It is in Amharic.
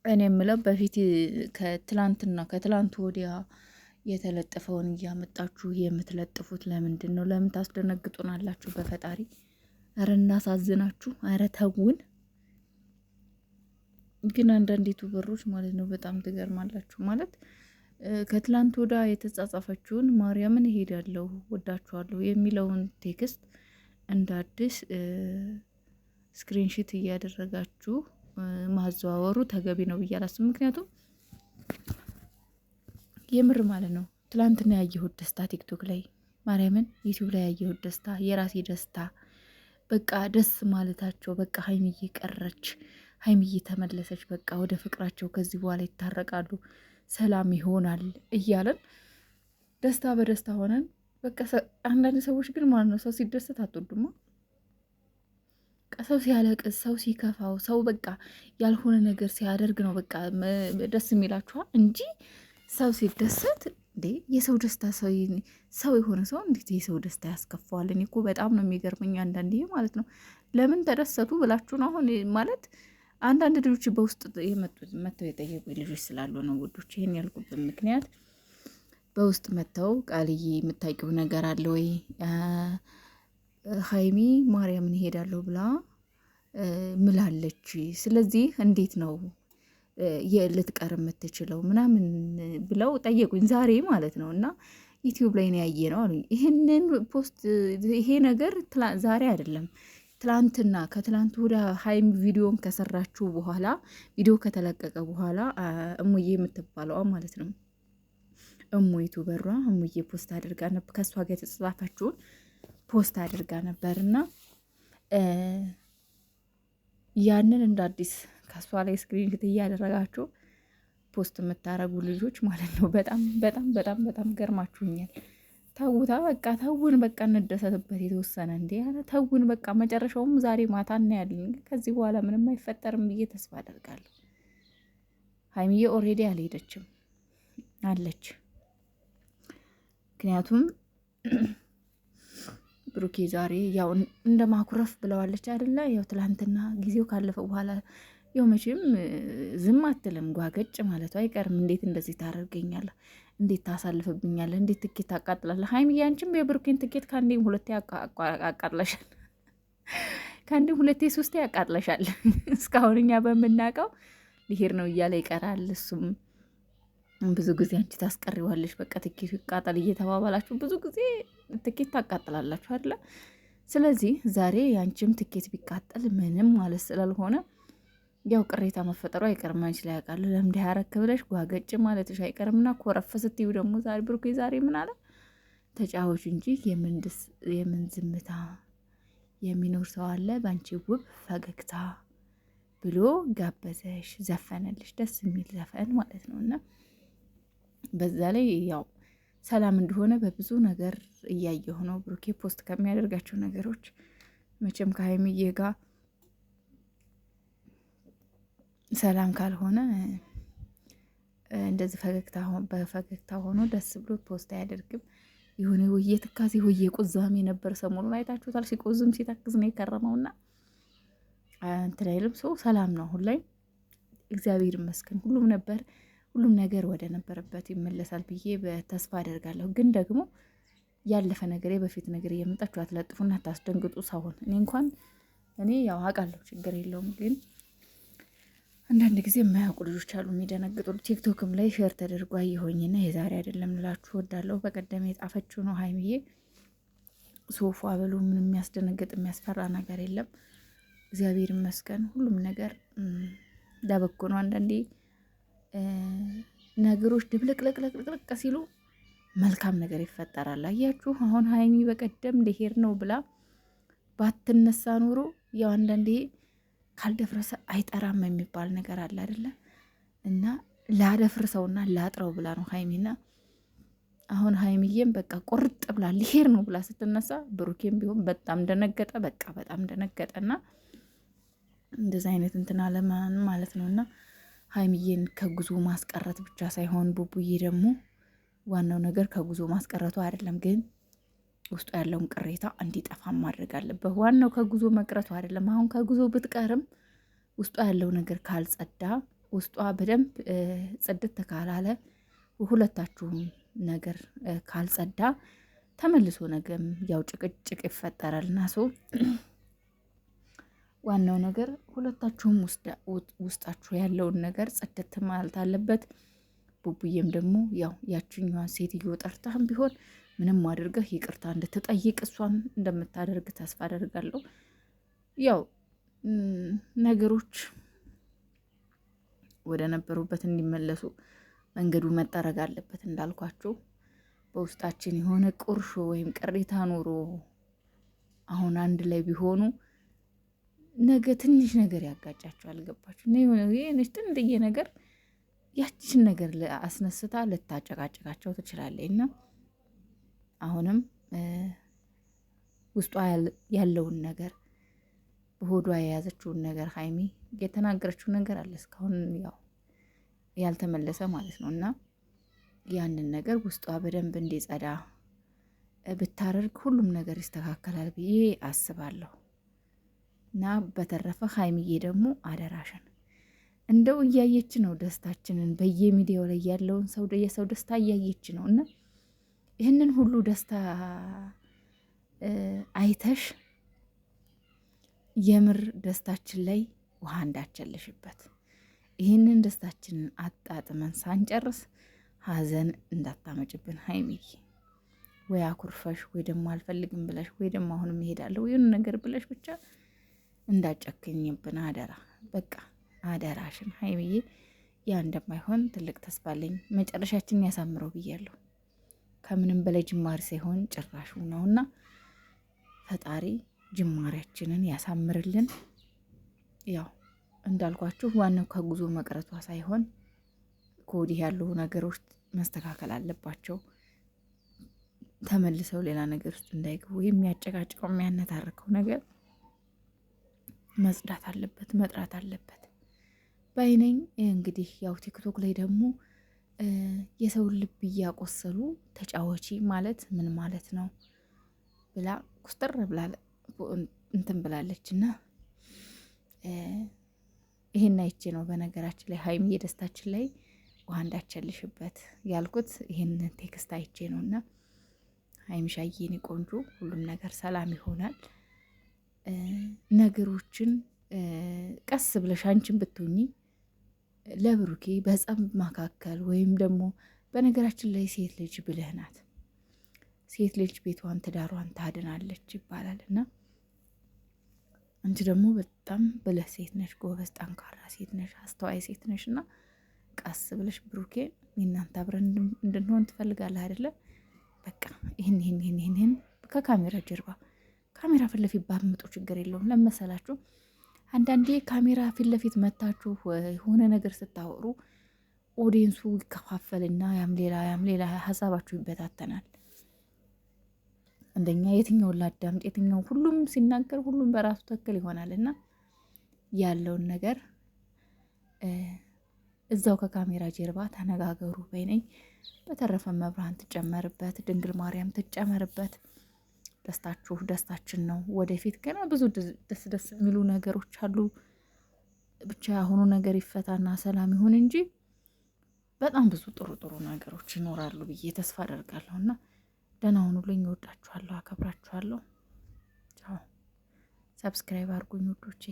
እኔ የምለው በፊት ከትላንት ወዲያ የተለጠፈውን እያመጣችሁ የምትለጥፉት ለምንድን ነው? ለምን ታስደነግጡናላችሁ? በፈጣሪ ኧረ እናሳዝናችሁ። ኧረ ተውን። ግን አንዳንድ ዩቱበሮች ማለት ነው በጣም ትገርማላችሁ። ማለት ከትላንት ወዳ የተጻጻፈችውን ማርያምን እሄዳለሁ ወዳችኋለሁ የሚለውን ቴክስት እንደ አዲስ ስክሪንሺት እያደረጋችሁ ማዘዋወሩ ተገቢ ነው ብዬ አላስብም። ምክንያቱም የምር ማለት ነው ትላንትና ያየሁት ደስታ ቲክቶክ ላይ ማርያምን ዩቲዩብ ላይ ያየሁት ደስታ የራሴ ደስታ በቃ ደስ ማለታቸው በቃ ሀይሚዬ ቀረች፣ ሀይሚዬ ተመለሰች፣ በቃ ወደ ፍቅራቸው ከዚህ በኋላ ይታረቃሉ፣ ሰላም ይሆናል እያለን ደስታ በደስታ ሆነን በቃ አንዳንድ ሰዎች ግን ማለት ነው ሰው ሲደሰት አትወዱማ። ሰው ሲያለቅስ፣ ሰው ሲከፋው፣ ሰው በቃ ያልሆነ ነገር ሲያደርግ ነው በቃ ደስ የሚላችኋል እንጂ ሰው ሲደሰት እንዴ የሰው ደስታ ሰው የሆነ ሰው እንዴት የሰው ደስታ ያስከፋዋል? እኔ እኮ በጣም ነው የሚገርመኝ አንዳንዴ ማለት ነው። ለምን ተደሰቱ ብላችሁ ነው አሁን ማለት አንዳንድ ልጆች በውስጥ መጥተው የጠየቁ ልጆች ስላሉ ነው ውዶች። ይህን ያልኩበት ምክንያት በውስጥ መጥተው ቃልዬ የምታውቂው ነገር አለ ወይ ሀይሚ ማርያምን ይሄዳለሁ ብላ ምላለች፣ ስለዚህ እንዴት ነው ልትቀር የምትችለው ምናምን ብለው ጠየቁኝ ዛሬ ማለት ነው። እና ዩቲዩብ ላይ ነው ያየ ነው አሉኝ። ይህንን ፖስት ይሄ ነገር ዛሬ አይደለም ትላንትና ከትላንት ወደ ሀይሚ ቪዲዮን ከሰራችሁ በኋላ ቪዲዮ ከተለቀቀ በኋላ እሙዬ የምትባለዋ ማለት ነው እሙ ዩቱበሯ እሙዬ ፖስት አድርጋ ነበር። ከእሷ ጋር የተጻጻፋችሁን ፖስት አድርጋ ነበር እና ያንን እንደ አዲስ ከእሷ ላይ ስክሪንሾት እያደረጋችሁ ፖስት የምታረጉ ልጆች ማለት ነው በጣም በጣም በጣም በጣም ገርማችሁኛል። ተውታ በቃ ተውን፣ በቃ እንደሰትበት የተወሰነ እንዴ ያለ ተውን፣ በቃ መጨረሻውም ዛሬ ማታ እናያለን። ከዚህ በኋላ ምንም አይፈጠርም ብዬ ተስፋ አደርጋለሁ። ሀይሚዬ ኦልሬዲ አልሄደችም አለች። ምክንያቱም ብሩኬ ዛሬ ያው እንደ ማኩረፍ ብለዋለች አይደለ? ያው ትላንትና ጊዜው ካለፈ በኋላ ያው መቼም ዝም አትልም፣ ጓገጭ ማለቱ አይቀርም። እንዴት እንደዚህ ታደርገኛለህ? እንዴት ታሳልፍብኛለህ? እንዴት ትኬት ታቃጥላለህ? ሀይሚዬ አንቺም የብሩኬን ትኬት ከአንዴም ሁለቴ አቃጥለሻል። ከአንዴም ሁለቴ ሶስቴ ያቃጥለሻል። እስካሁን እኛ በምናውቀው ሊሄድ ነው እያለ ይቀራል። እሱም ብዙ ጊዜ አንቺ ታስቀሪዋለሽ፣ በቃ ትኬቱ ይቃጠል እየተባባላችሁ ብዙ ጊዜ ትኬት ታቃጥላላችሁ አይደለ? ስለዚህ ዛሬ የአንቺም ትኬት ቢቃጠል ምንም ማለት ስላልሆነ ያው ቅሬታ መፈጠሩ አይቀርም። አንቺ ላይ ያውቃል ለምንድ ያረክ ብለሽ ጓገጭ ማለትሽ አይቀርምና ኮረፍ ስትዩ ደግሞ ዛሬ ብሩኬ ዛሬ ምን አለ? ተጫዎች እንጂ የምን ዝምታ የሚኖር ሰው አለ በአንቺ ውብ ፈገግታ ብሎ ጋበዘሽ፣ ዘፈነልሽ። ደስ የሚል ዘፈን ማለት ነው። እና በዛ ላይ ያው ሰላም እንደሆነ በብዙ ነገር እያየሁ ነው። ብሩኬ ፖስት ከሚያደርጋቸው ነገሮች መቼም ከሀይሚዬ ጋር ሰላም ካልሆነ እንደዚህ በፈገግታ ሆኖ ደስ ብሎ ፖስት አያደርግም። የሆነ ወየ ትካዜ ወየ ቁዛሜ ነበር ሰሞኑን አይታችሁታል። ሲቆዝም ሲተክዝ ነው የከረመውና እንትን አይልም። ሰው ሰላም ነው አሁን ላይ እግዚአብሔር ይመስገን። ሁሉም ነገር ወደ ነበረበት ይመለሳል ብዬ በተስፋ አደርጋለሁ። ግን ደግሞ ያለፈ ነገር በፊት ነገር እየመጣችሁ አትለጥፉና አታስደንግጡ ሰውን። እኔ ያው አውቃለሁ ችግር የለውም ግን አንዳንድ ጊዜ የማያውቁ ልጆች አሉ የሚደነግጡ። ቲክቶክም ላይ ሼር ተደርጎ አየሆኝና የዛሬ አይደለም ልላችሁ ወዳለሁ። በቀደም የጣፈችው ነው ሀይሚዬ ሶፋ በሉ ምንም የሚያስደነግጥ የሚያስፈራ ነገር የለም። እግዚአብሔር ይመስገን ሁሉም ነገር ለበጎ ነው። አንዳንዴ ነገሮች ድብልቅልቅልቅልቅ ሲሉ መልካም ነገር ይፈጠራል። አያችሁ አሁን ሀይሚ በቀደም ልሄድ ነው ብላ ባትነሳ ኖሮ ያው አንዳንዴ ካልደፍረሰ አይጠራም የሚባል ነገር አለ አይደለ? እና ላደፍርሰውና ላጥረው ብላ ነው ሀይሚና አሁን ሀይሚዬም በቃ ቁርጥ ብላ ልሄድ ነው ብላ ስትነሳ ብሩኬም ቢሆን በጣም ደነገጠ። በቃ በጣም ደነገጠና እንደዚ አይነት እንትን አለማን ማለት ነው። እና ሀይሚዬን ከጉዞ ማስቀረት ብቻ ሳይሆን ቡቡዬ ደግሞ ዋናው ነገር ከጉዞ ማስቀረቱ አይደለም፣ ግን ውስጡ ያለውን ቅሬታ እንዲጠፋ ማድረግ አለበት። ዋናው ከጉዞ መቅረቱ አይደለም። አሁን ከጉዞ ብትቀርም ውስጡ ያለው ነገር ካልጸዳ ውስጧ በደንብ ጽድት ካላለ ሁለታችሁም ነገር ካልጸዳ ተመልሶ ነገም ያው ጭቅጭቅ ይፈጠራልና ሰው ዋናው ነገር ሁለታችሁም ውስጣችሁ ያለውን ነገር ጽድት ማለት አለበት። ቡቡዬም ደግሞ ያው ያችኛዋን ሴትዮ ጠርታህም ቢሆን ምንም አድርገህ ይቅርታ እንድትጠይቅ እሷን እንደምታደርግ ተስፋ አደርጋለሁ። ያው ነገሮች ወደ ነበሩበት እንዲመለሱ መንገዱ መጠረግ አለበት። እንዳልኳችሁ በውስጣችን የሆነ ቁርሾ ወይም ቅሬታ ኖሮ አሁን አንድ ላይ ቢሆኑ ነገ ትንሽ ነገር ያጋጫቸዋል። ገባችሁ? ይሄ ጥንጥዬ ነገር ያችን ነገር አስነስታ ልታጨቃጨቃቸው ትችላለች። እና አሁንም ውስጧ ያለውን ነገር በሆዷ የያዘችውን ነገር ሀይሚ የተናገረችው ነገር አለ እስካሁን ያው ያልተመለሰ ማለት ነው። እና ያንን ነገር ውስጧ በደንብ እንዲጸዳ ብታደርግ ሁሉም ነገር ይስተካከላል ብዬ አስባለሁ። እና በተረፈ ሀይሚዬ ደግሞ አደራሽን እንደው እያየች ነው ደስታችንን በየሚዲያው ላይ ያለውን የሰው ደስታ እያየች ነው። እና ይህንን ሁሉ ደስታ አይተሽ የምር ደስታችን ላይ ውሃ እንዳቸልሽበት፣ ይህንን ደስታችንን አጣጥመን ሳንጨርስ ሀዘን እንዳታመጭብን ሀይሚዬ። ወይ አኩርፈሽ ወይ ደግሞ አልፈልግም ብለሽ ወይ ደግሞ አሁንም እሄዳለሁ ይሁን ነገር ብለሽ ብቻ እንዳጨክኝብን አደራ። በቃ አደራሽን ሀይሚዬ። ያ እንደማይሆን ትልቅ ተስፋ አለኝ። መጨረሻችንን ያሳምረው ብያለሁ። ከምንም በላይ ጅማሬ ሳይሆን ጭራሹ ነውና ፈጣሪ ጅማሬያችንን ያሳምርልን። ያው እንዳልኳችሁ ዋናው ከጉዞ መቅረቷ ሳይሆን ከወዲህ ያሉ ነገሮች መስተካከል አለባቸው። ተመልሰው ሌላ ነገር ውስጥ እንዳይገቡ የሚያጨቃጭቀው የሚያነታርከው ነገር መጽዳት አለበት፣ መጥራት አለበት ባይነኝ። እንግዲህ ያው ቲክቶክ ላይ ደግሞ የሰውን ልብ እያቆሰሉ ተጫዋች ማለት ምን ማለት ነው ብላ ኩስተር ብላ እንትን ብላለች። እና ይሄን አይቼ ነው በነገራችን ላይ ሀይሚ የደስታችን ላይ ውሃ እንዳቸልሽበት ያልኩት ይሄን ቴክስት አይቼ ነው። እና ሀይሚሻዬ የኔ ቆንጆ ሁሉም ነገር ሰላም ይሆናል። ነገሮችን ቀስ ብለሽ አንቺን ብትሆኚ ለብሩኬ በጸብ መካከል ወይም ደግሞ በነገራችን ላይ ሴት ልጅ ብልህ ናት። ሴት ልጅ ቤቷን ትዳሯን ታድናለች ይባላል። እና አንቺ ደግሞ በጣም ብልህ ሴት ነሽ፣ ጎበዝ ጠንካራ ሴት ነሽ፣ አስተዋይ ሴት ነሽ። እና ቀስ ብለሽ ብሩኬ እናንተ አብረን እንድንሆን ትፈልጋለህ አይደለ? በቃ ይህን ከካሜራ ጀርባ ካሜራ ፊት ለፊት ባትመጡ ችግር የለውም። ለመሰላችሁ አንዳንዴ ካሜራ ፊት ለፊት መታችሁ የሆነ ነገር ስታወሩ ኦዲየንሱ ይከፋፈልና ያም ሌላ ሀሳባችሁ ይበታተናል። አንደኛ የትኛውን ላዳምጥ የትኛው ሁሉም ሲናገር ሁሉም በራሱ ትክክል ይሆናል። እና ያለውን ነገር እዛው ከካሜራ ጀርባ ተነጋገሩ በይነኝ። በተረፈ መብርሃን ትጨመርበት፣ ድንግል ማርያም ትጨመርበት። ደስታችሁ ደስታችን ነው። ወደፊት ገና ብዙ ደስ የሚሉ ነገሮች አሉ። ብቻ ያሁኑ ነገር ይፈታና ሰላም ይሁን እንጂ በጣም ብዙ ጥሩ ነገሮች ይኖራሉ ብዬ ተስፋ አደርጋለሁ። እና ደህና ሁኑልኝ። እወዳችኋለሁ፣ አከብራችኋለሁ። ቻው። ሰብስክራይብ አድርጉኝ ውዶቼ።